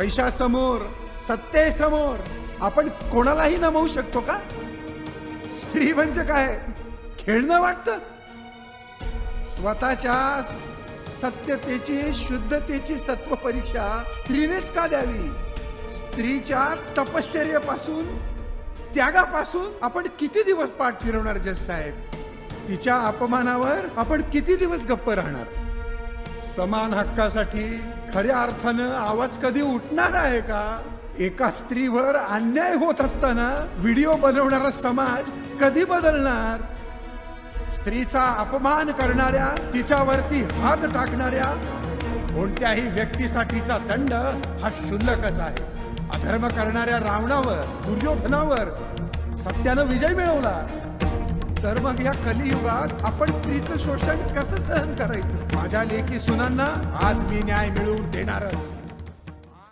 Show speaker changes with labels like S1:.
S1: पैशासमोर, सत्तेसमोर आपण कोणालाही नमवू शकतो का? स्त्री म्हणजे काय, खेळणं वाटतं? स्वतःच्या सत्यतेची, शुद्धतेची सत्व परीक्षा स्त्रीनेच का द्यावी? स्त्रीच्या तपश्चर्येपासून, त्यागापासून आपण किती दिवस पाठ फिरवणार जज साहेब? तिच्या अपमानावर आपण किती दिवस गप्प राहणार? समान हक्कासाठी खऱ्या अर्थानं आवाज कधी उठणार आहे का? एका स्त्रीवर अन्याय होत असताना व्हिडिओ बनवणारा समाज कधी बदलणार? स्त्रीचा अपमान करणाऱ्या, तिच्यावरती हात टाकणाऱ्या कोणत्याही व्यक्तीसाठीचा दंड हा क्षुल्लकच आहे. अधर्म करणाऱ्या रावणावर, दुर्योधनावर सत्यानं विजय मिळवला, तर मग या कलियुगात आपण स्त्रीचं शोषण कसं सहन करायचं? माझ्या लेकी सुनांना आज मी न्याय मिळवून देणारच.